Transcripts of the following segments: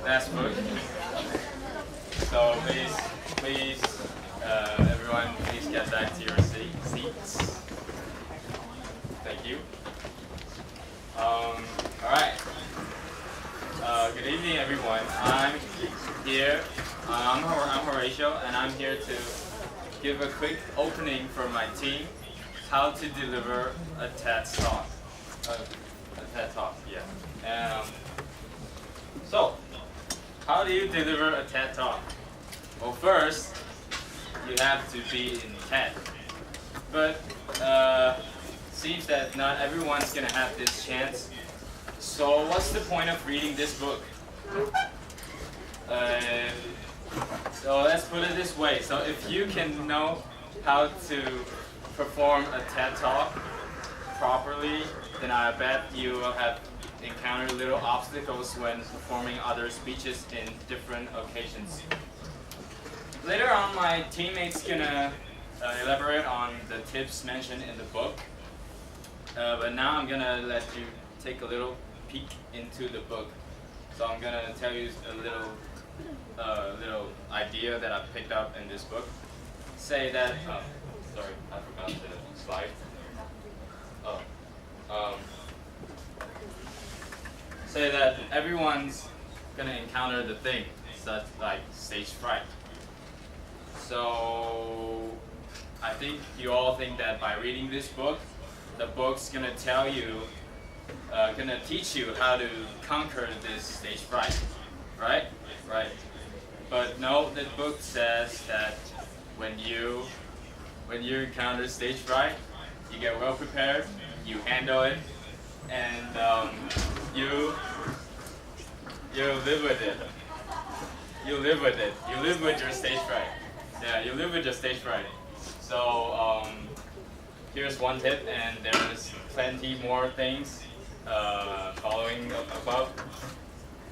last book. So please, everyone, please get back to your seats. Thank you. All right. Good evening, everyone. I'm here. I'm Horatio, and I'm here to give a quick opening for my team, how to deliver a TED Talk. A TED Talk, yeah. So, how do you deliver a TED Talk? Well, first, you have to be in TED. But seems that not everyone's gonna have this chance. So what's the point of reading this book? So let's put it this way. So if you can know how to perform a TED Talk properly, then I bet you will have encountered little obstacles when performing other speeches in different occasions. Later on, my teammates gonna elaborate on the tips mentioned in the book. But now I'm gonna let you take a little peek into the book. So I'm gonna tell you a little idea that I picked up in this book. Say that. Sorry, I forgot the slide. Say that everyone's gonna encounter the thing, such like stage fright. So I think you all think that by reading this book, the book's gonna tell you, gonna teach you how to conquer this stage fright, right? Right. But no, the book says that when you encounter stage fright, you get well prepared, you handle it, and you live with it. You live with it. You live with your stage fright. Yeah, you live with your stage fright. So here's one tip, and there's plenty more things following above.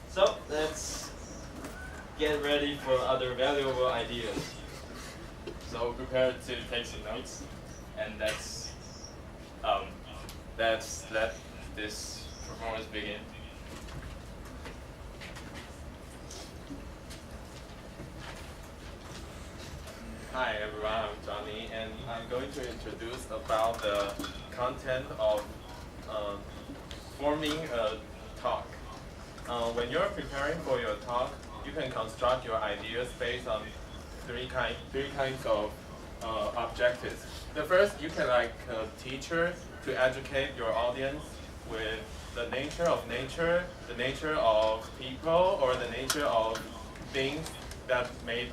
So let's get ready for other valuable ideas. So prepare to take some notes, and let's let this performance begin. Hi everyone, I'm Johnny, and I'm going to introduce about the content of forming a talk. When you're preparing for your talk, you can construct your ideas based on three kinds of objectives. The first, you can like a teacher to educate your audience with the nature of nature, the nature of people, or the nature of things that made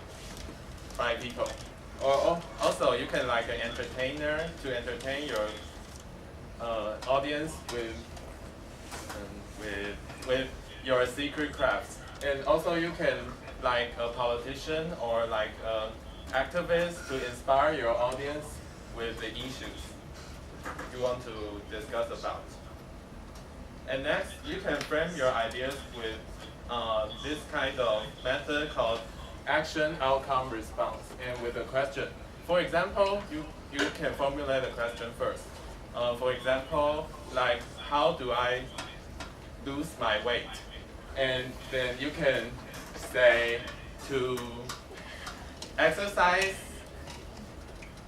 by people. Or also, you can like an entertainer to entertain your audience with your secret crafts. And also, you can like a politician or like an activist to inspire your audience with the issues you want to discuss about. And next, you can frame your ideas with this kind of method called action, outcome, response, and with a question. For example, you can formulate a question first. For example, like, how do I lose my weight? And then you can say to exercise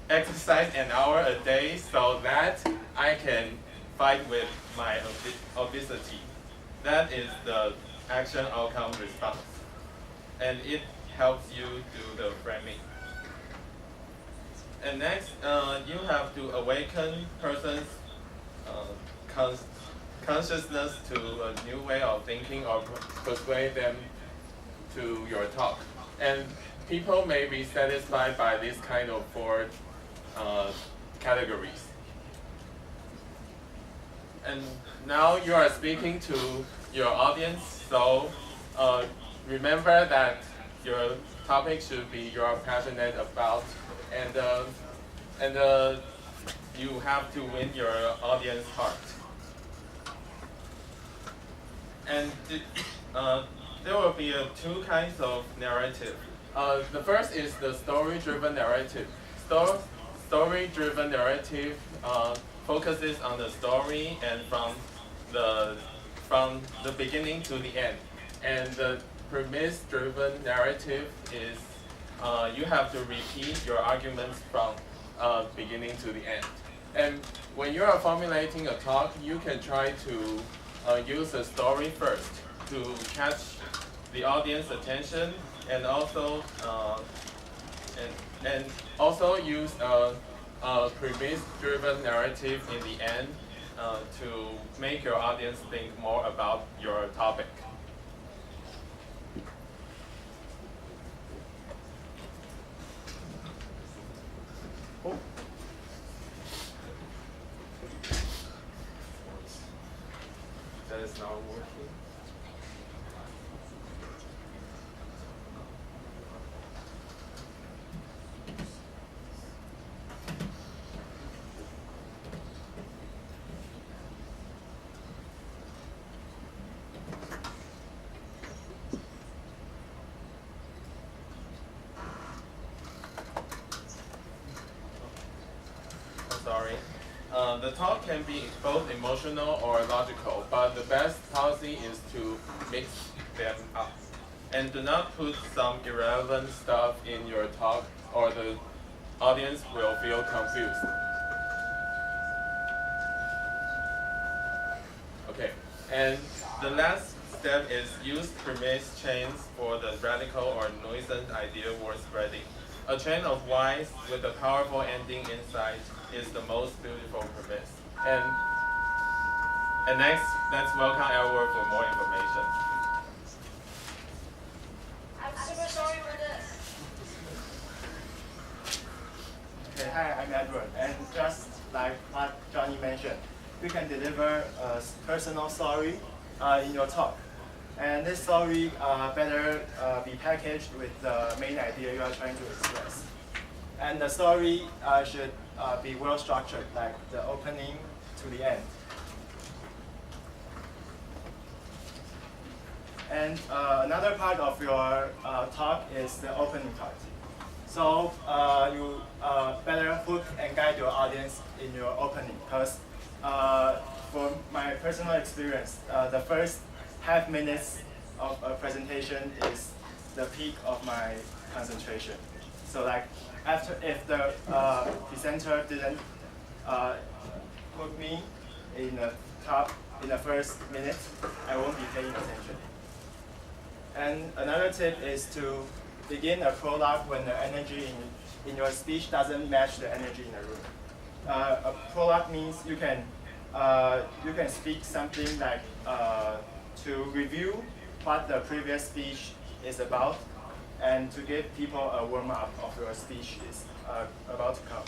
an hour a day so that I can fight with my obesity. That is the action, outcome, response. And it helps you do the framing. And next, you have to awaken person's consciousness to a new way of thinking or persuade them to your talk. And people may be satisfied by this kind of four categories. And now you are speaking to your audience, so remember that your topic should be you're passionate about, and you have to win your audience heart. And there will be two kinds of narrative. The first is the story-driven narrative. Story-driven narrative focuses on the story and from the beginning to the end. And the premise-driven narrative is you have to repeat your arguments from beginning to the end. And when you are formulating a talk, you can try to use a story first to catch the audience attention, and also use a premise-driven narrative in the end to make your audience think more about your topic. That is not working. Sorry. The talk can be both emotional or logical, but the best policy is to mix them up. And do not put some irrelevant stuff in your talk, or the audience will feel confused. Okay, and the last step is use premise chains for the radical or nuisance idea worth spreading. A chain of whys with a powerful ending insight is the most beautiful premise. And next, let's welcome Edward for more information. I'm super sorry for this. Okay, hi, I'm Edward, and just like what Johnny mentioned, you can deliver a personal story in your talk. And this story better be packaged with the main idea you are trying to express. And the story should be well structured, like the opening to the end. And another part of your talk is the opening part. So you better hook and guide your audience in your opening, because for my personal experience, the first half minutes of a presentation is the peak of my concentration. So like if the presenter didn't hook me in the first minute, I won't be paying attention. And another tip is to begin a prologue when the energy in your speech doesn't match the energy in the room. A prologue means you can speak something like to review what the previous speech is about, and to give people a warm-up of your speech is about to come.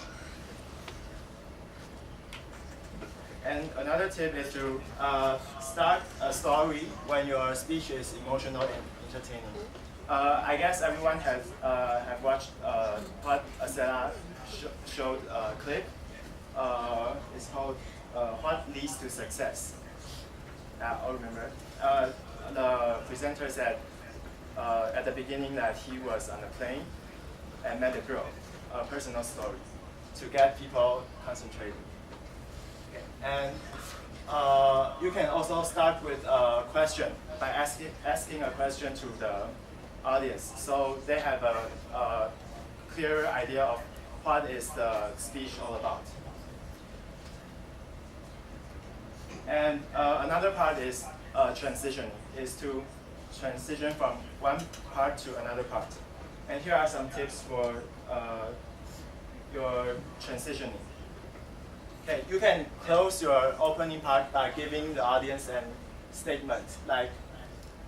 And another tip is to start a story when your speech is emotional and entertaining. I guess everyone has have watched what Acela showed clip. It's called "What Leads to Success." I'll remember. The presenter said at the beginning that he was on a plane and met a girl, a personal story, to get people concentrated. Okay. And you can also start with a question by asking a question to the audience, so they have a clearer idea of what is the speech all about. And another part is transitioning, is to transition from one part to another part. And here are some tips for your transitioning. Okay, you can close your opening part by giving the audience a statement like,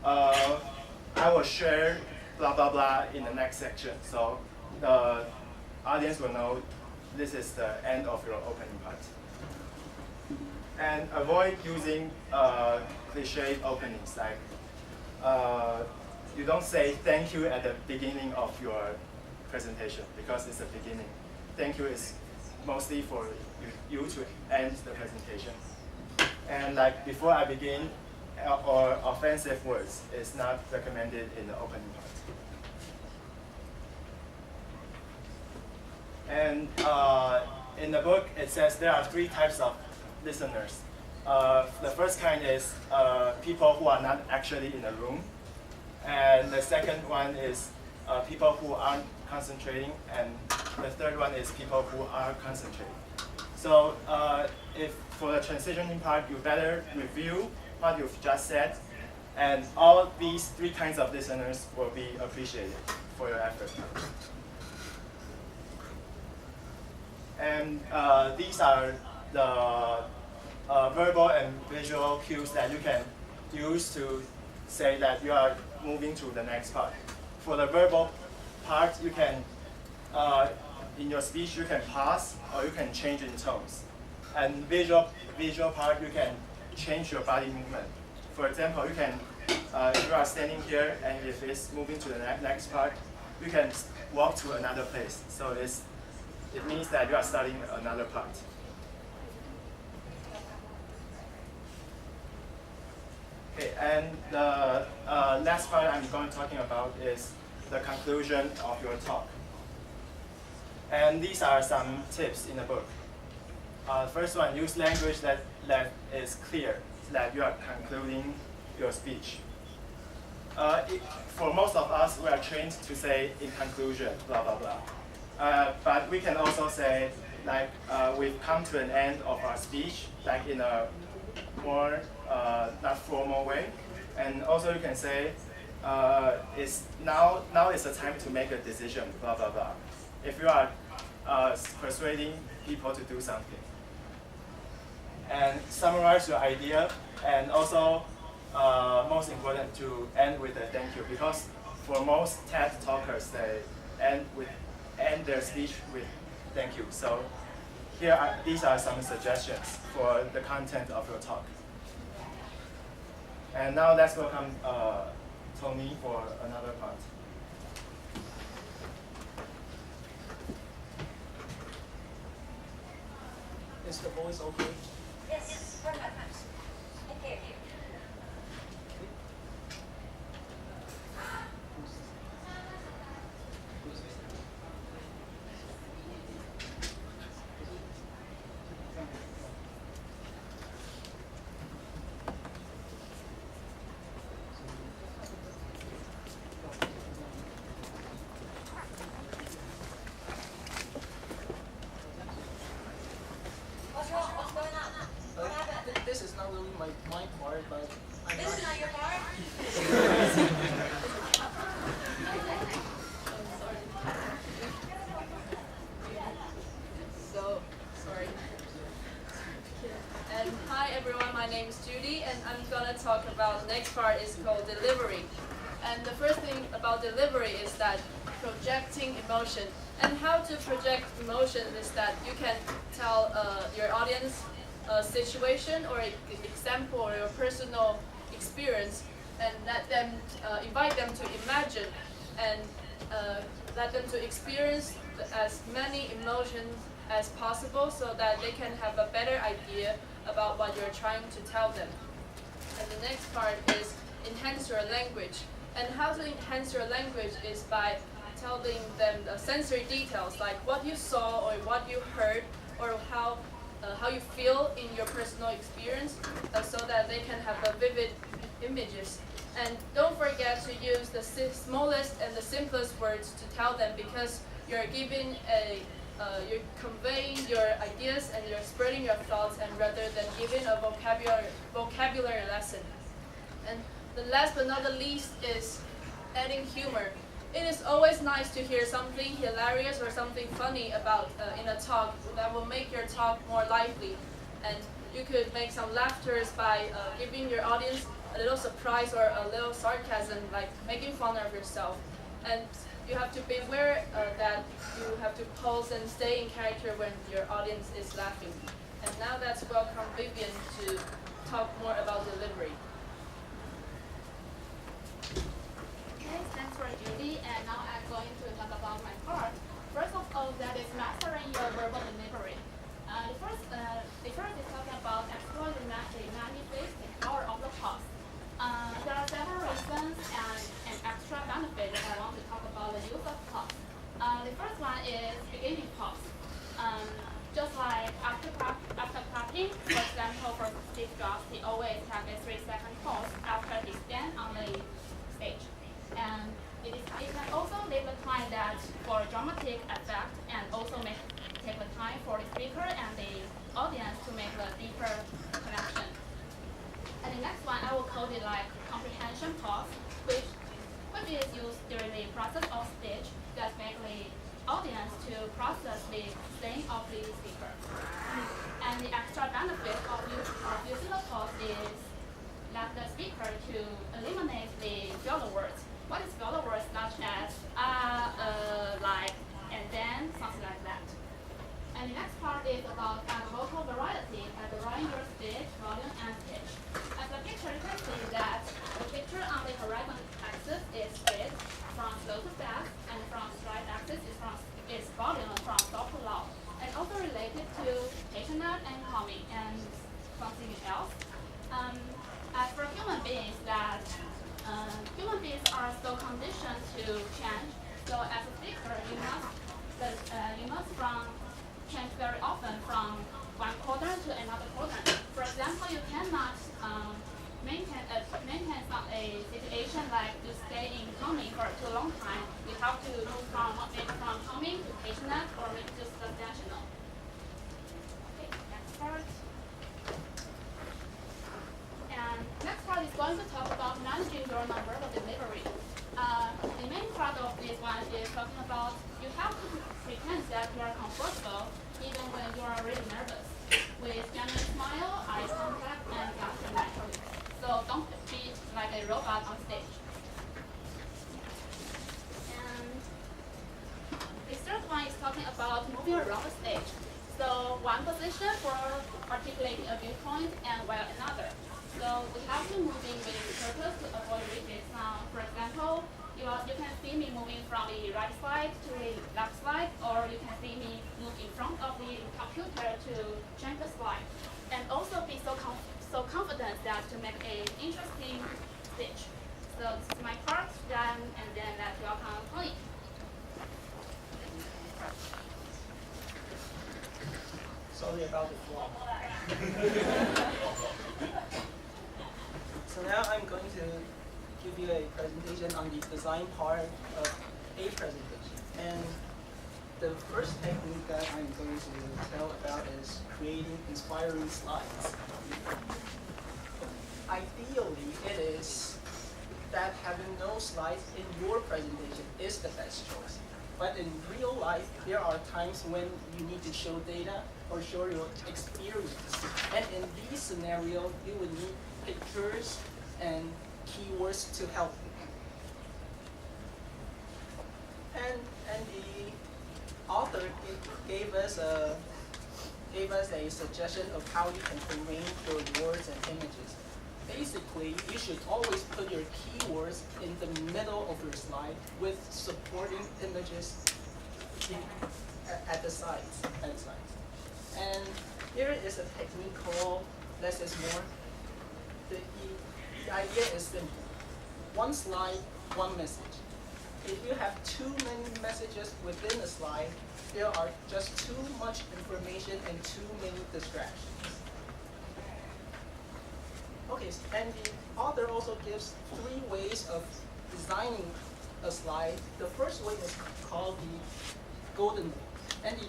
I will share blah blah blah in the next section. So the audience will know this is the end of your opening part. And avoid using cliche openings, like you don't say thank you at the beginning of your presentation because it's the beginning. Thank you is mostly for you to end the presentation. And like before I begin, or offensive words is not recommended in the opening part. And in the book, it says there are 3 types of listeners. The first kind is people who are not actually in the room. And the second one is people who aren't concentrating, and the third one is people who are concentrating. So if for the transitioning part, you better review what you've just said, and all these three kinds of listeners will be appreciated for your effort. And these are the verbal and visual cues that you can use to say that you are moving to the next part. For the verbal part, you can, in your speech, you can pause or you can change in tones. And visual part, you can change your body movement. For example, you can, if you are standing here and if it's moving to the next part, you can walk to another place. So it means that you are starting another part. Okay, and the last part I'm going to talking about is the conclusion of your talk. And these are some tips in the book. First one, use language that is clear, so that you are concluding your speech. For most of us, we are trained to say in conclusion, blah, blah, blah. But we can also say, like, we've come to an end of our speech, like in a more not formal way. And also you can say, now is the time to make a decision, blah, blah, blah. If you are persuading people to do something. And summarize your idea, and also most important to end with a thank you, because for most TED talkers, they end their speech with thank you. So these are some suggestions for the content of your talk. And now let's welcome Tony for another part. Is the voice okay? Yes, perfect. I hear you. What's wrong? What's going on? What happened? This is not really my part, but I'm This is not. not your part? So, sorry. And hi everyone, my name is Judy, and I'm gonna talk about the next part is called delivery. And the first thing about delivery is that projecting emotion. And how to project emotion is that you can tell your audience a situation or an example or your personal experience, and let them invite them to imagine and let them to experience as many emotions as possible, so that they can have a better idea about what you're trying to tell them. And the next part is enhance your language. And how to enhance your language is by telling them the sensory details, like what you saw or what you heard, or how you feel in your personal experience, so that they can have a vivid images. And don't forget to use the smallest and the simplest words to tell them, because you're giving you're conveying your ideas and you're spreading your thoughts, and rather than giving a vocabulary lesson. And the last but not the least is adding humor. It is always nice to hear something hilarious or something funny about in a talk that will make your talk more lively. And you could make some laughters by giving your audience a little surprise or a little sarcasm, like making fun of yourself. And you have to be aware that you have to pause and stay in character when your audience is laughing. And now let's welcome Vivian to talk more about delivery. Okay, thanks for Judy, and now I'm going to talk about my part. First of all, that is mastering your verbal delivery. The first is talking about exploring the manifesting power of the pause. There are several reasons and an extra benefit that I want to talk about the use of pause. The first one is beginning pause. Just like after clapping, for example, for Steve Jobs, he always have a 3-second pause after he stands on the stage. dramatic effect and also take the time for the speaker and the audience to make a deeper connection. And the next one, I will call it like comprehension pause, which is used during the process of speech that make the audience to process the saying of the speaker. And the extra benefit of using the pause is that the speaker to eliminate the filler words. What is filler words such as like, and then, something like that. And the next part is about vocal variety by varying your speech, volume, and pitch. As the picture, you can see that the picture on the horizon axis is speed from slow to fast, and from stride axis is volume from soft to loud. And also related to patient and calming and something else. As for human beings, human beings are so conditioned to change. So as a speaker, you must change very often from one quadrant to another quadrant. For example, you cannot maintain a situation like to stay in calming for too long time. You have to move from calming to patient or maybe to substantial. Okay, next part. And next part is going to talk about managing your nonverbal delivery. The main part of this one is talking about you have to pretend that you are comfortable even when you are really nervous, with genuine smile, eye contact, and laughter naturally. So don't be like a robot on stage. And the third one is talking about moving around the stage. So one position for articulating a viewpoint and while another. So we have to moving with purpose to avoid repeat sound. For example, you can see me moving from the right side to the left side, or you can see me move in front of the computer to change the slide. And also be so confident that to make an interesting speech. So this is my part, done, and then let's welcome Tony. Sorry about the flaw. So now I'm going to give you a presentation on the design part of a presentation. And the first technique that I'm going to tell about is creating inspiring slides. Ideally, it is that having no slides in your presentation is the best choice. But in real life, there are times when you need to show data or show your experience. And in these scenarios, you would need pictures and keywords to help you. And the author gave us a suggestion of how you can arrange your words and images. Basically, you should always put your keywords in the middle of your slide with supporting images at the sides. And here is a technique called less is more. The idea is simple. One slide, one message. If you have too many messages within a slide, there are just too much information and too many distractions. Okay, and the author also gives 3 ways of designing a slide. The first way is called the golden rule. And the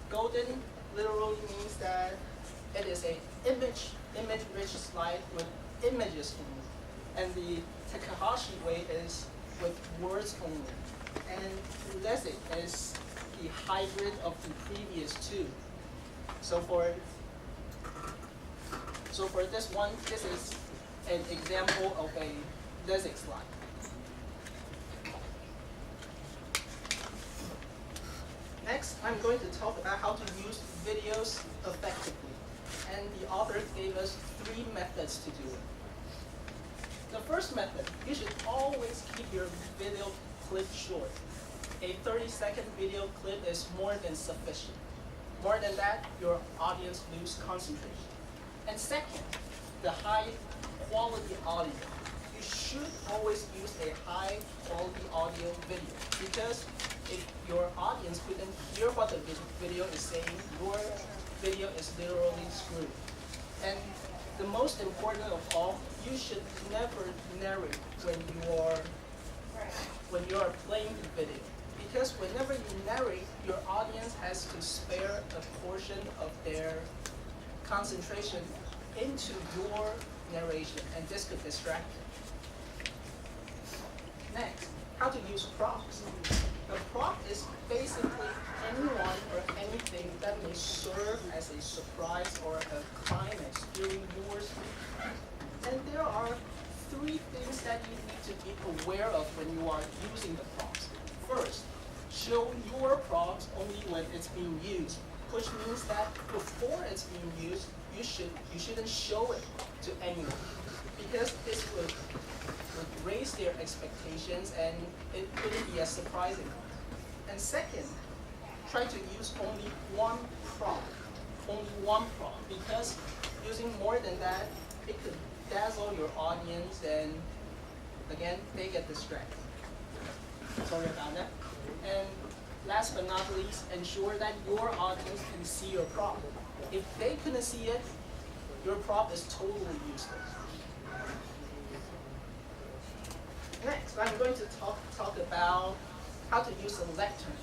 golden literally means that it is an image-rich slide with images only. And the Takahashi way is with words only. And Lessig is the hybrid of the previous 2. So for this one, this is an example of a Lessig slide. Next, I'm going to talk about how to use videos effectively. And the author gave us 3 methods to do it. The first method, you should always keep your video clip short. A 30-second video clip is more than sufficient. More than that, your audience loses concentration. And second, the high quality audio. You should always use a high quality audio video, because if your audience couldn't hear what the video is saying, your video is literally screwed. And the most important of all, you should never narrate when you are playing the video, because whenever you narrate, your audience has to spare a portion of their concentration into your narration, and this could distract them. Next, how to use props. A prop is basically anyone or anything that may serve as a surprise or a climax during your speech. And there are three things that you need to be aware of when you are using the props. First, show your props only when it's being used, which means that before it's being used, you shouldn't show it to anyone, because this would raise their expectations and it wouldn't be as surprising. And second, try to use only one prop, because using more than that, it could dazzle your audience and again, they get distracted. Sorry about that. And last but not least, ensure that your audience can see your prop. If they couldn't see it, your prop is totally useless. Next, I'm going to talk about how to use a lectern.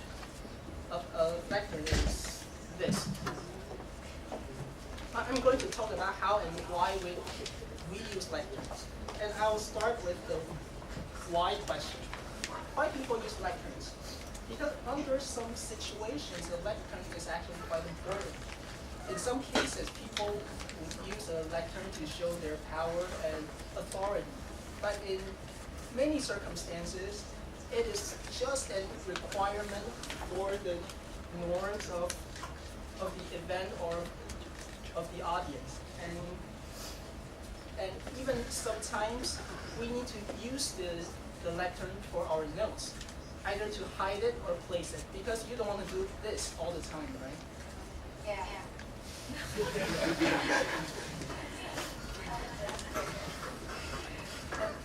A lectern is this. I'm going to talk about how and why we use lecterns. And I will start with the why question. Why people use lecterns? Because under some situations, a lectern is actually quite important. In some cases, people use a lectern to show their power and authority. But in many circumstances, it is just a requirement for the norms of the event or of the audience. And even sometimes we need to use the lectern for our notes, either to hide it or place it, because you don't want to do this all the time, right? Yeah.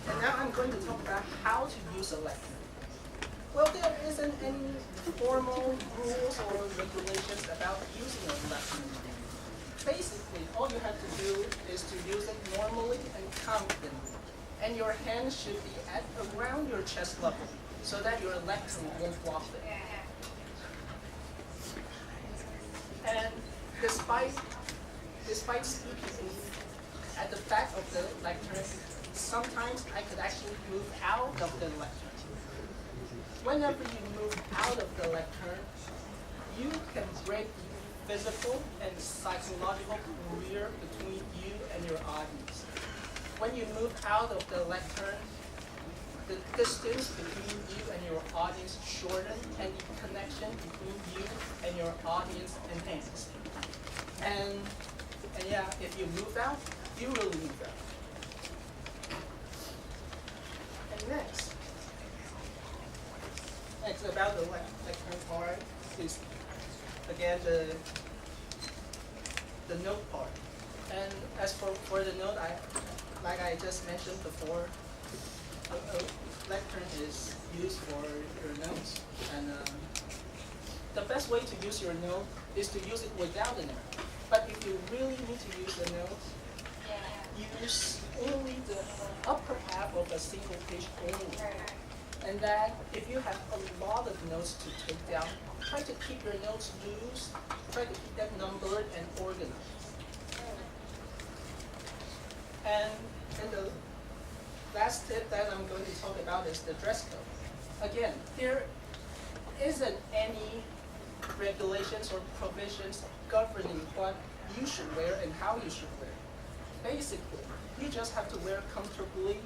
And now I'm going to talk about how to use a lectern. Well, there isn't any formal rules or regulations about using a lectern. Basically, all you have to do is to use it normally and confidently. And your hands should be at around your chest level so that your lectern won't block it. And despite speaking at the back of the lectern, sometimes I could actually move out of the lectern. Whenever you move out of the lectern, you can break the physical and psychological barrier between you and your audience. When you move out of the lectern, the distance between you and your audience shortens, and the connection between you and your audience enhances. And yeah, if you move out, you really move out. And next about the lectern part is again the note part. And as for the note, like I just mentioned before, a lectern is used for your notes. And the best way to use your note is to use it without a note. But if you really need to use the note, use only the upper half of a single page only. And that if you have a lot of notes to take down, try to keep your notes loose, try to keep them numbered and organized. And the last tip that I'm going to talk about is the dress code. Again, there isn't any regulations or provisions governing what you should wear and how you should wear. Basically, you just have to wear comfortably,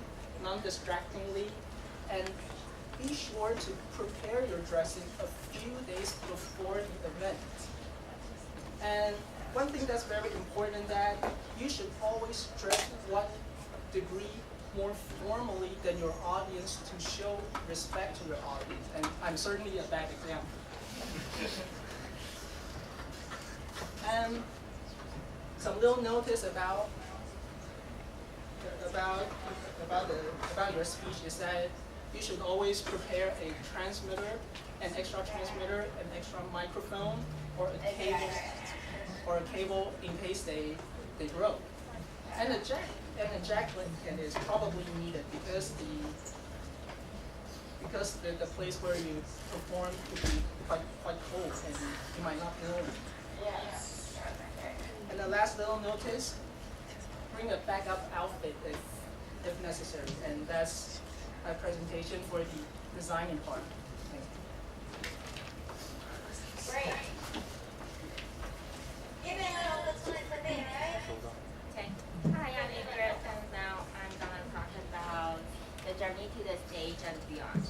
non-distractingly, and be sure to prepare your dressing a few days before the event. And one thing that's very important, that you should always dress one degree more formally than your audience to show respect to your audience. And I'm certainly a bad example. And some little notice about your speech is that you should always prepare a transmitter, an extra transmitter, an extra microphone, or a cable in case they broke. And a jack link is probably needed because because the place where you perform could be quite cold and you might not know it. And the last little notice, bring a backup outfit if necessary. And that's a presentation for the designing part. Thank you. Great. Giving it all the time for me, right? Okay. Hi, I'm Ingrid, and now I'm gonna talk about the journey to the stage and beyond.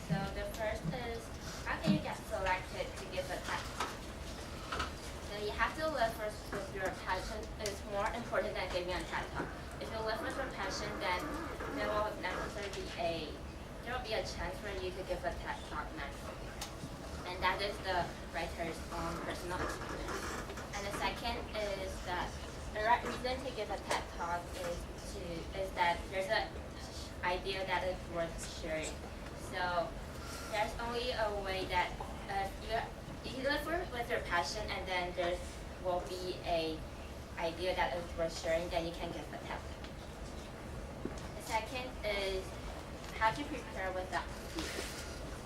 So the first is, how can you get selected to give a TED talk? So you have to live first with your passion is more important than giving a TED talk. If you live with your passion, then there will be a chance for you to give a TED talk naturally. And that is the writer's own personal experience. And the second is that the right reason to give a TED talk is that there's an idea that is worth sharing. So there's only a way that you live with your passion, and then there will be a idea that is worth sharing, then you can give a TED talk. The second is how to prepare without fear.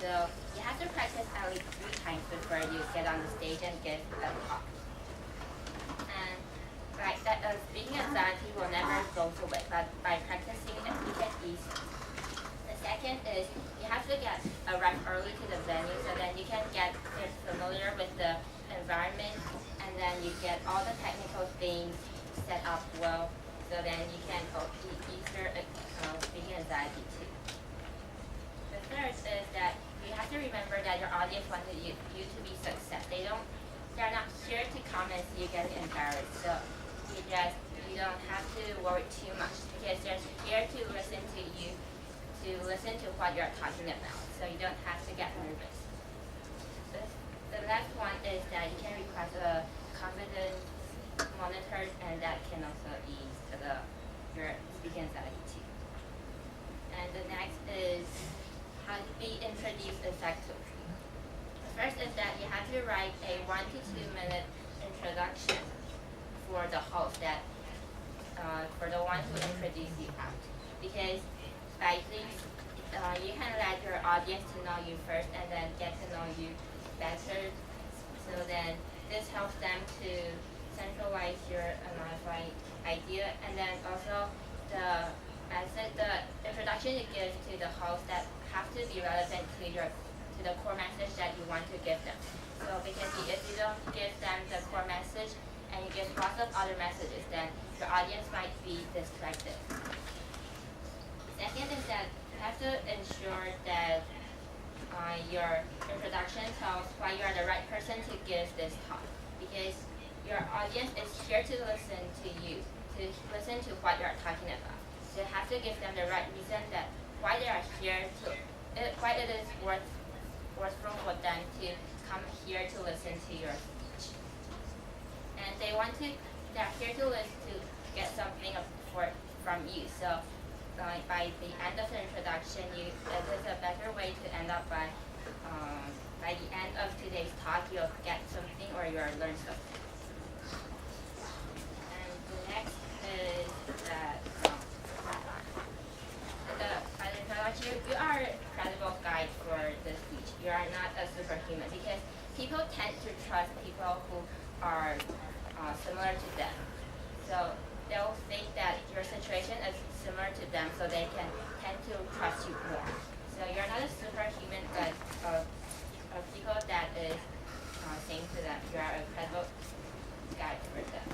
So you have to practice at least 3 times before you get on the stage and give a talk. And like that, speaking anxiety will never go away, but by practicing it, you get easy. The second is you have to arrive early to the venue so then you can get familiar with the environment, and then you get all the technical things set up well, so then you can easier speaking anxiety too. The third is that you have to remember that your audience wanted you to be success. They're not here to come and see you getting embarrassed. So you don't have to worry too much, because they're here to listen to you, to listen to what you're talking about. So you don't have to get nervous. The last one is that you can request a confidence monitor, and that can also ease your speaking anxiety too. And the next is how to be introduced effectively. The first is that you have to write a 1 to 2 minute introduction for the host, for the one who introduced you out. Because by this, you can let your audience to know you first and then get to know you better. So then this helps them to centralize your idea, and then also the introduction you give to the host that have to be relevant to the core message that you want to give them. So because if you don't give them the core message and you give lots of other messages, then your audience might be distracted. Second is that you have to ensure that your introduction tells why you are the right person to give this talk, because your audience is here to listen to you, to listen to what you are talking about. So you have to give them the right reason that why they are here why it is worthwhile for them to come here to listen to your speech. And they're here to listen to get something from you. So by the end of the introduction, it is a better way to end up by the end of today's talk, you'll get something or you'll learn something. And the next is that by the introduction, you are a credible guide for the speech. You are not a superhuman, because people tend to trust people who are similar to them. So they'll think that your situation is similar to them, so they can tend to trust you more. So you're not a superhuman, but of people that is saying to them, you are a credible guide for them.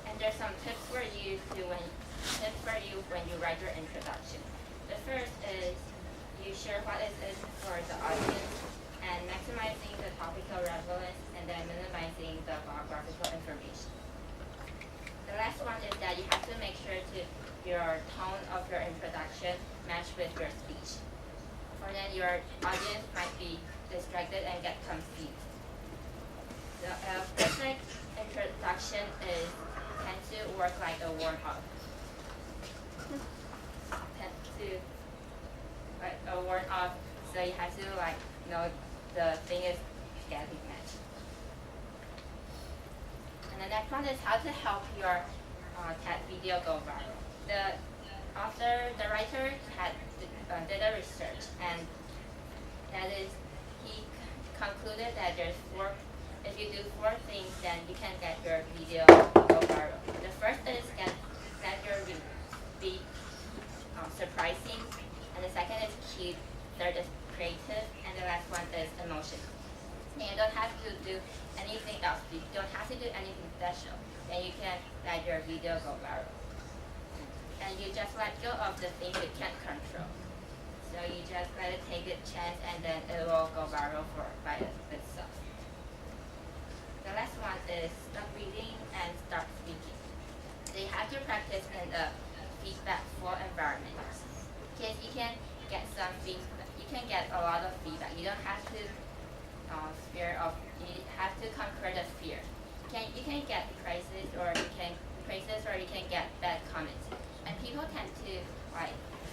And there's some tips for you when you write your introduction. The first is you share what it is for the audience, and maximizing the topical relevance, and then minimizing the biographical information. The last one is that you have to make sure your tone of your introduction match with your speech, or then your audience might be distracted and get confused. The perfect introduction tends to work like a warm-up. So you have to know the thing is getting matched. And the next one is how to help your TED video go viral. The the writer had did a research, and that is, he concluded that if you do 4 things, then you can get your video go viral. The first is let your be surprising, and the second is cute, third is creative, and the last one is emotional. And you don't have to do anything else. You don't have to do anything special. Then you can let your video go viral. And you just let go of the things you can't control. So you just let it take a chance, and then it will go viral by itself. The last one is stop reading and start speaking. So you have to practice in a feedbackful environment. Because you can get some feedback. You can get a lot of feedback. You don't have to you have to conquer the fear. You can get praises, or you can get bad comments. And people tend to have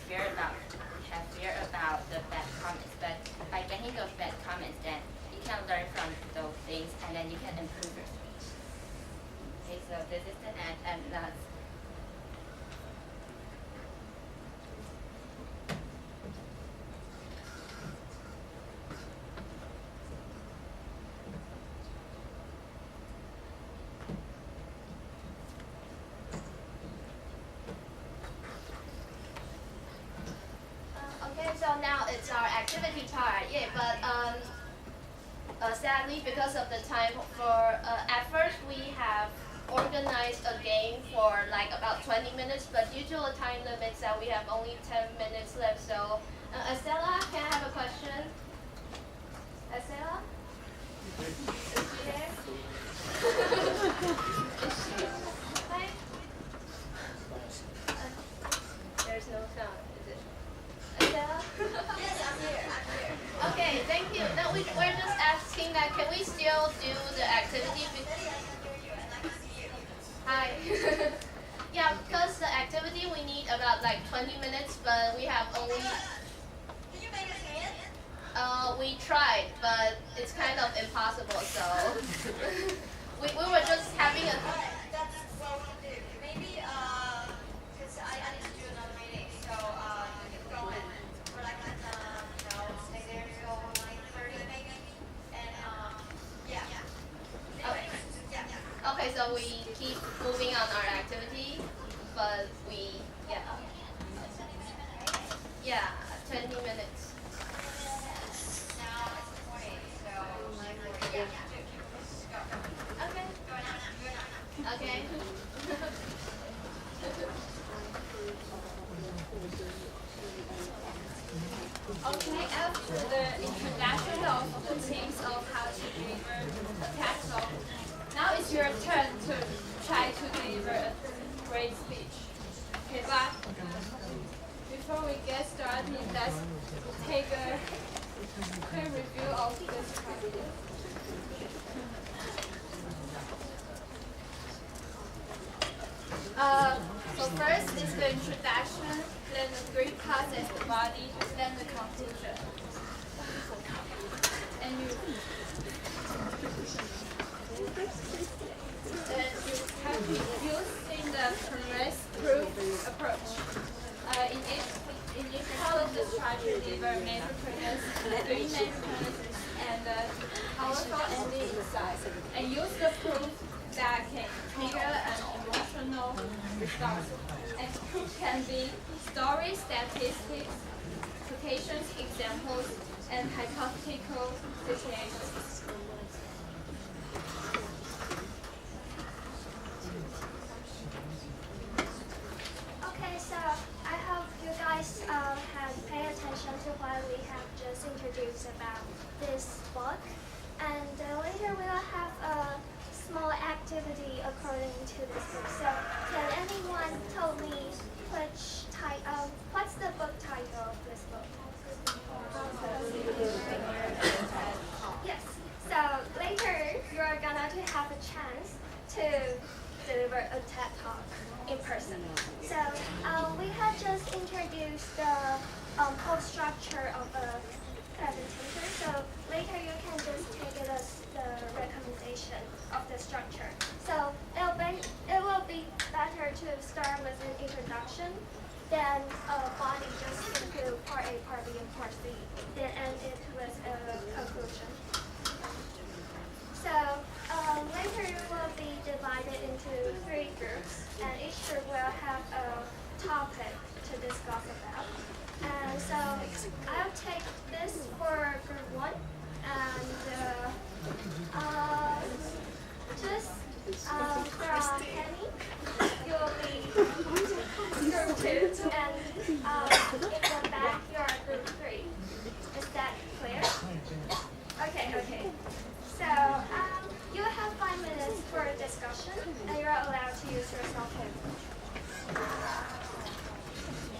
fear about the bad comments. But by getting those bad comments, then you can learn from those things, and then you can improve your speech. Okay, so this is the end, and that's. Okay, so now it's our activity part. Yeah, but sadly, because of the time, at first we have organized a game for like about 20 minutes, but due to a time limit, so we have only 10 minutes left. So, Estella, can I have a question? Estella? Is she there? Hi? There's no sound, is it? Estella? Yes, I'm here. Okay, thank you. No, we're just asking that can we still do the activity? Hi. Yeah, because the activity we need about like 20 minutes, but we have only. Can you make a hand? We tried, but it's kind of impossible. So we were just having a. That's what we'll do. Maybe, because I need to do another meeting, so you can go in for like, stay there till 9:30 maybe, and yeah. Okay. Yeah. Okay, so we keep moving on our activity, but yeah, 20 minutes. Now it's 20, so 9:40. Yeah. Go. Okay. Go now. Okay. Okay, after the introduction of the themes of how to deliver a TED talk, now it's your turn to try to deliver a great speech. Okay, but before we get started, let's take a quick review of this practice. So first is the introduction, then the 3 parts as the body, then the conclusion. And you have to use in the premise-proof approach. In each part of the structure, deliver major premise, 3 main premises, and a powerful ending inside. And use the proof that can trigger an emotional response. And proof can be stories, statistics, quotations, examples, and hypothetical situations. Okay, so I hope you guys have paid attention to what we have just introduced about this book. And later we will have a small activity according to this book. So can anyone tell me what's the book title of this book? Yes. So later you are gonna to have a chance to deliver a TED Talk in person. So we have just introduced the whole structure of a presentation. So later you can just take it as the recommendation of the structure. So it will be better to start with an introduction, then then end it with a conclusion. So later you will be divided into 3 groups, and each group will have a topic to discuss about. And so I'll take this for group 1, and just from Penny, you'll be group 2, and in the back you're group 3. Is that clear? Okay. So you have 5 minutes for a discussion, and you're allowed to use your cell phone.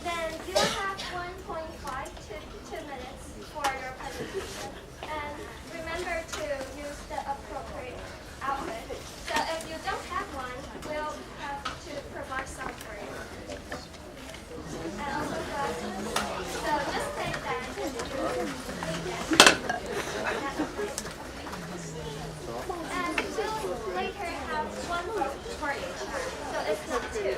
Then you have 1.5 to 2 minutes for your presentation. And remember to use the appropriate outfit. So if you don't have one, we'll have to provide some for you. And also glasses. So just take that and you need that. And we'll later have 1 group for each time. So it's not 2.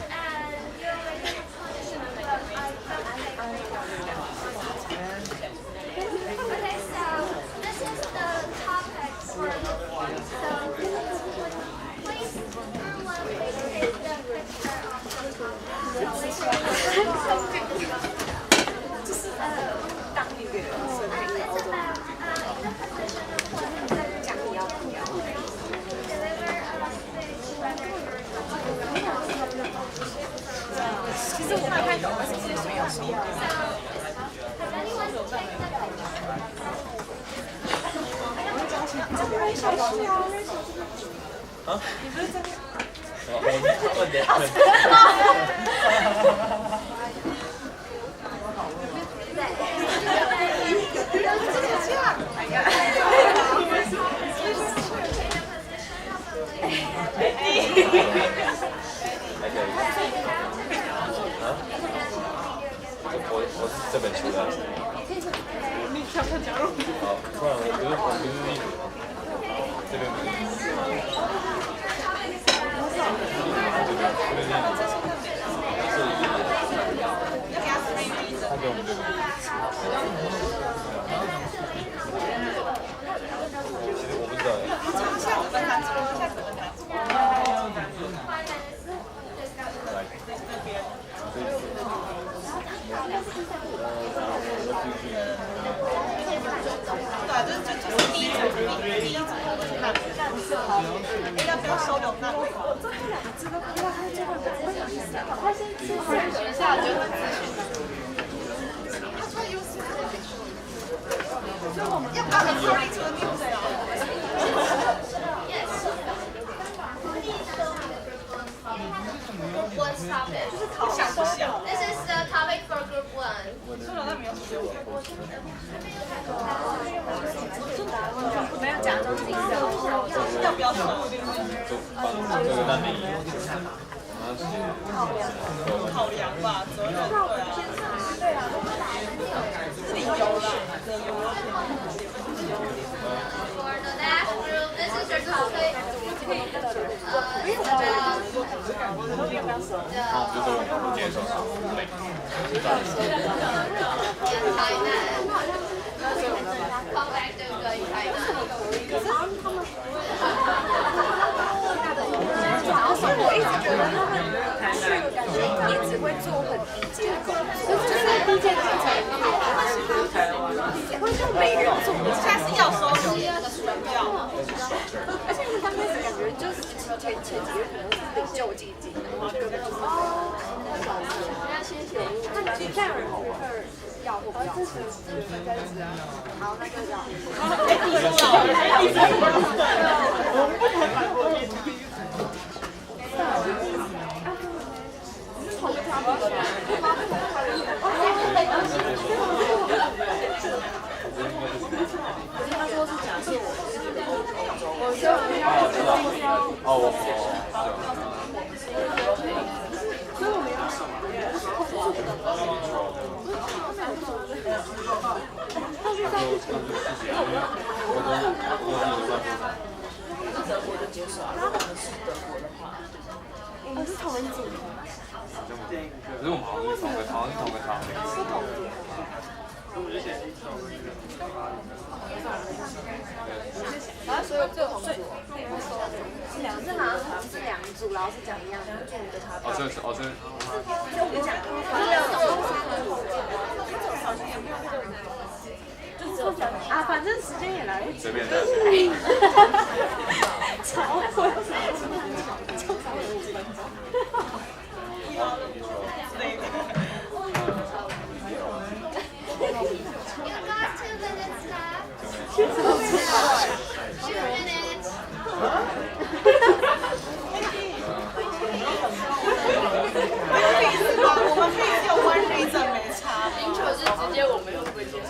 And you'll later have punishment, but I don't think Okay, so this is the topic for group 1. So please, group 1, please take the picture of the topic. So later it's about in the position of what deliver a speech whether you're has anyone taken the我是这本书的。好，突然我不是这边没他给我们这个。其实我不知道。第一组要不要收留那位？学校就会咨询。他说有什么？要不要很 sorry to the music？ One's topic. This is the topic for group 1. 没有假装自己要不要收？这个难民。考量吧，责任对啊，理由啦，For the last group, this is your topic. It's about Thailand. Come back to Thailand. 主要是我一直觉得他们去感觉也只会做很低阶的工作，就是低阶的才好，但是他会就没人做，现在是要收留，而且刚开始感觉就是前几个可能是领救基金，然后根本就是那这样人要不要？好，那就这样。我们不能反驳你。他说是假设我就不要所以我们要什么？德国的接手，然后我们是德国的话，我们是同一组。可是我们好像是同个场。然后所有这同组，这好像是两组，然后是讲一样的剧的差别。啊，反正时间也来不及。随便的。超会。我们可以用one reason 没差。intro 是直接我们又不会接受。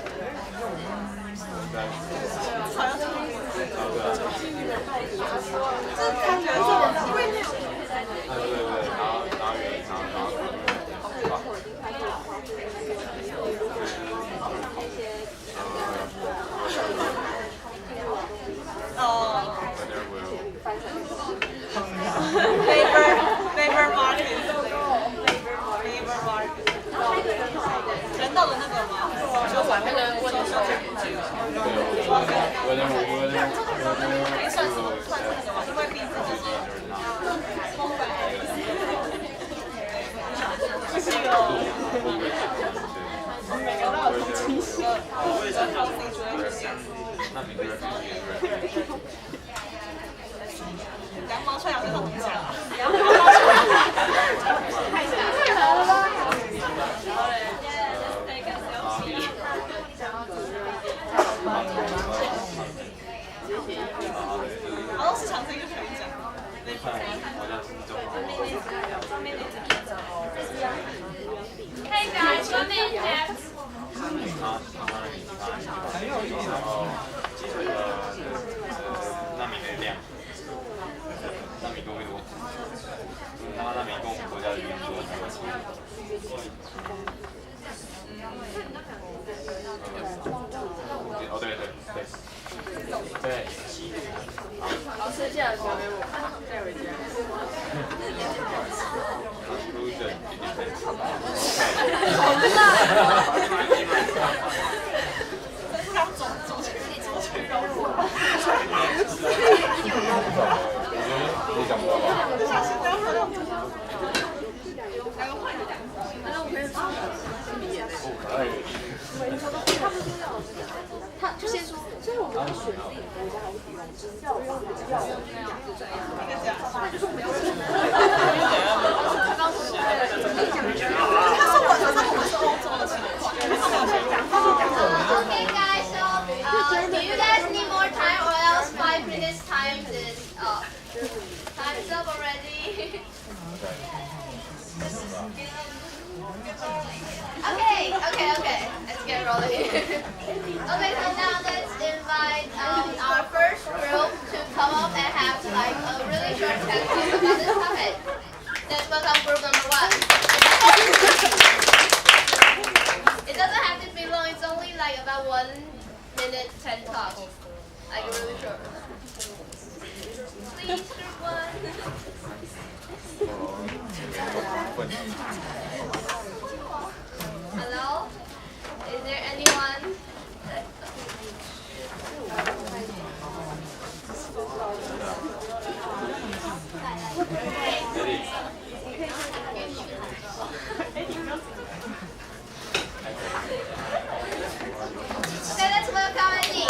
好像是。这感觉是因为那种。对，拿原因，哦。Labor market。人道的那个吗？就把那个问题说讲一句。可以算那个吗？因为毕竟就是每个都有同情心。我也是靠自己觉得是这样子。羊毛穿羊身上怎么讲？羊毛穿羊身上。太好了吧！好像市场这个可以讲。Hey guys, 1 minute left. 很有意思纳米的量，纳米多没多？纳米跟我们国家的语言多才会出。哦，对。好，剩下的交给我，带回家。你想不到吧？他就先说，所以我们要选自己国家还是别人，就是要用比较那样子这样。那就是我们要选。他刚说他说我是欧洲的情况。Okay, guys. So, do you guys need more time, or else 5 minutes time is up? Time's up already. Okay. Let's get rolling. Okay, so now let's invite our first group to come up and have like a really short chat about this topic. Let's welcome group number 1. It doesn't have to be long. It's only like about 1 minute 10 talks. Like really short. Please, group 1. Hello? Is there anyone? Okay, let's welcome Andy.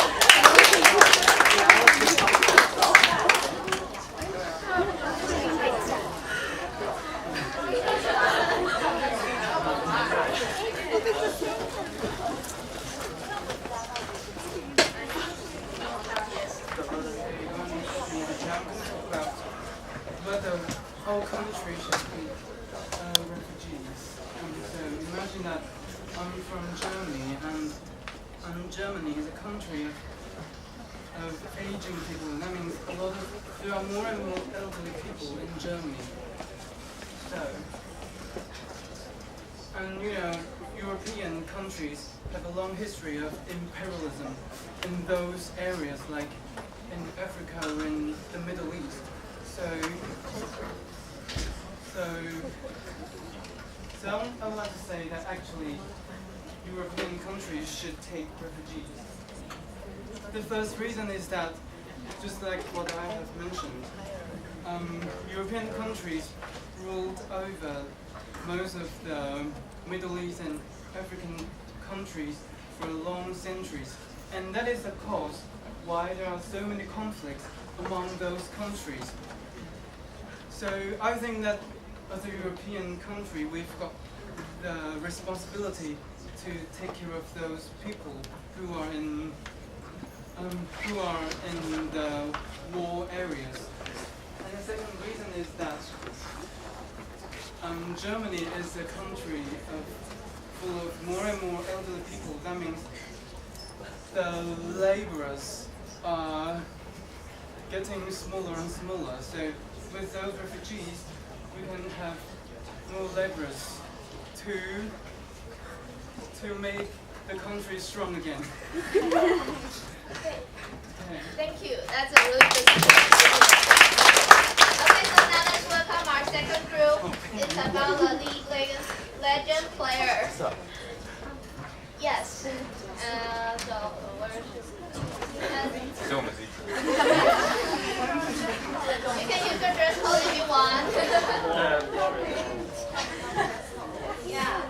Whether whole country should be refugees. So imagine that I'm from Germany, and Germany is a country of aging people, and that means there are more and more elderly people in Germany. So, and European countries have a long history of imperialism in those areas, like in Africa or in the Middle East. So So I would like to say that actually European countries should take refugees. The first reason is that, just like what I have mentioned, European countries ruled over most of the Middle East and African countries for long centuries. And that is the cause why there are so many conflicts among those countries. So I think that as a European country, we've got the responsibility to take care of those people who are in the war areas. And the second reason is that Germany is a country full of more and more elderly people. That means the laborers are getting smaller and smaller. So with those refugees, we can have more laborers to make the country strong again. Okay. Thank you. That's a really good Okay, so now let's welcome our second group. It's about the League Legend player. Yes. So where is You can use your dress code if you want. Yeah.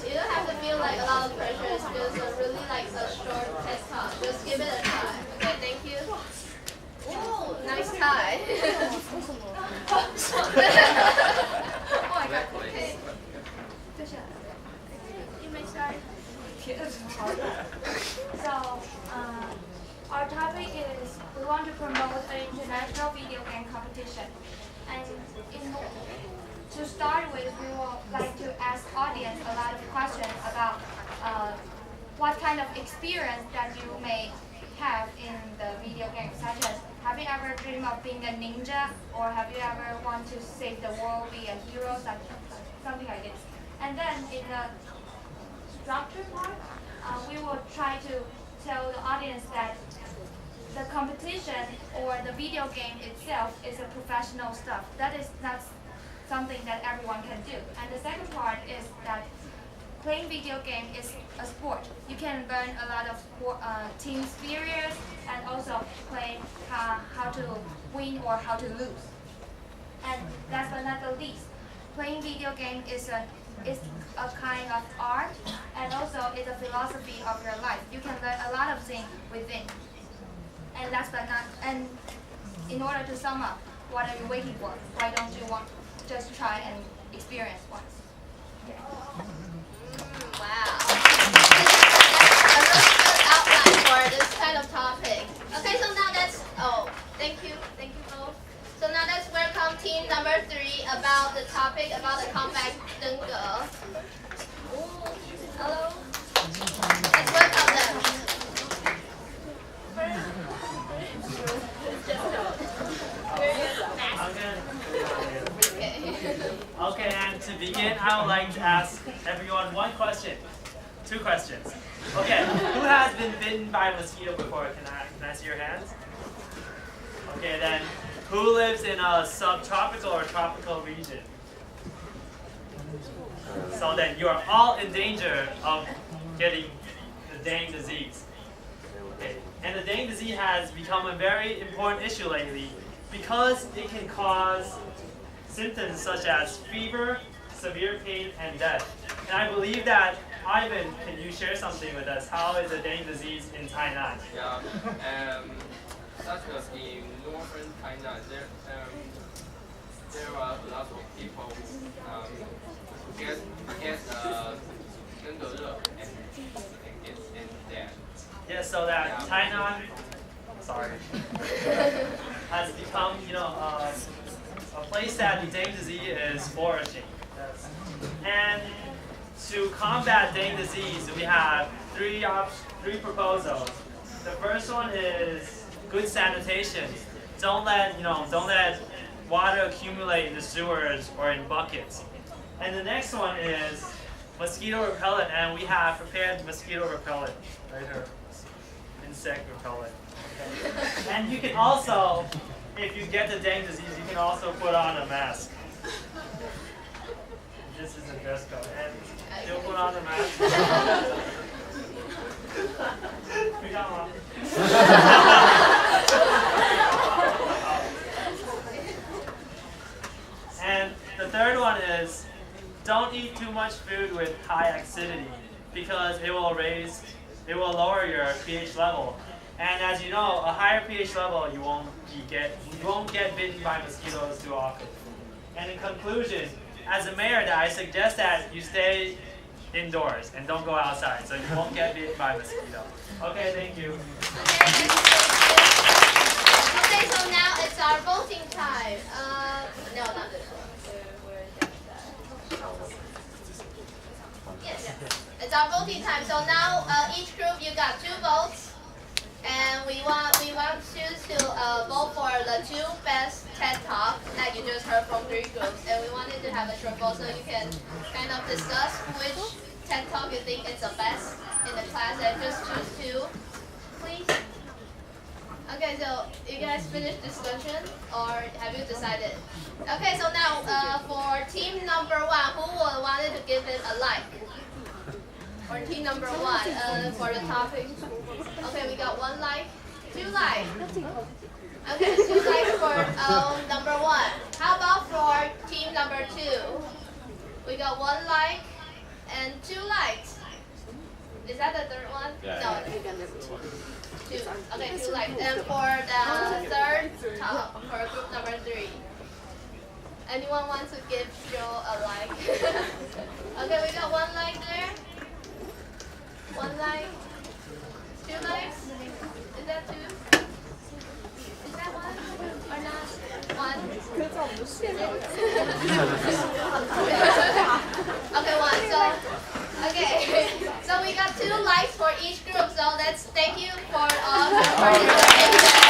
You don't have to feel like a lot of pressure. It's just really like a short TED talk. Just give it a try. Okay, thank you. Ooh, nice tie. Oh my god. Okay. You may start. So, our topic is we want to promote an international video game competition. And to start with, we would like to ask audience a lot of questions about what kind of experience that you may have in the video game, such as have you ever dreamed of being a ninja, or have you ever want to save the world, be a hero, something like this. And then in the structure part, we will try to tell the audience that the competition or the video game itself is a professional stuff. That is not something that everyone can do. And the second part is that playing video game is a sport. You can learn a lot of team spirit and also play how to win or how to lose. And last but not the least, playing video game is a kind of art, and also it's a philosophy of your life. You can learn a lot of things within. And last but not, and in order to sum up, what are you waiting for? Why don't you want just try and experience once? Yeah. Wow. That's a really good outline for this kind of topic. Okay, so now that's, thank you both. So now let's welcome team number 3 about the topic about the combat Denge. Hello. Let's welcome them. Okay, and to begin, I would like to ask everyone one question. 2 questions. Okay, who has been bitten by a mosquito before? Can I see your hands? Okay, then who lives in a subtropical or tropical region? So then you are all in danger of getting the dengue disease. Okay. And the dengue disease has become a very important issue lately because it can cause symptoms such as fever, severe pain, and death. And I believe that, Ivan, can you share something with us? How is the dengue disease in Tainan? Yeah, such as in northern Tainan, there are a lot of people who get dengue and dead. Yeah, so that Tainan, has become, a place that the dengue disease is flourishing. And to combat dengue disease, we have three proposals. The first one is good sanitation. Don't let water accumulate in the sewers or in buckets. And the next one is mosquito repellent, and we have prepared mosquito repellent right here, insect repellent. Okay. And you can also, if you get the dengue disease, you can also put on a mask. this is the dress code. And you'll put on the mask. We got one. And the third one is, don't eat too much food with high acidity because it will lower your pH level. And as you know, a higher pH level, you won't get bitten by mosquitoes too often. And in conclusion, as a mayor, I suggest that you stay indoors and don't go outside, so you won't get bitten by mosquitoes. Okay, thank you. Okay, so now it's our voting time. No, not this one. Where is that? Yes, it's our voting time. So now each group you got 2 votes, and we want you to vote for the 2 best TED Talks that you just heard from 3 groups, and we wanted to have a short vote so you can kind of discuss which TED Talk you think is the best in the class, and just choose 2, please. Okay, so you guys finished discussion, or have you decided? Okay, so now for team number 1, who wanted to give it a like? For team number 1, for the topic. Okay, we got 1 like, 2 likes. Okay, 2 likes for number 1. How about for team number 2? We got 1 like and 2 likes. Is that the third one? Yeah. No. 2. Okay, 2 likes. And for the third top, for group number 3. Anyone want to give Joe a like? Okay, we got 1 like there. 1 like. 2 likes. Is that 2? Is that 1 or not? 1. Okay, 1. So, okay. So we got 2 likes for each group. So let's thank you for all your participation.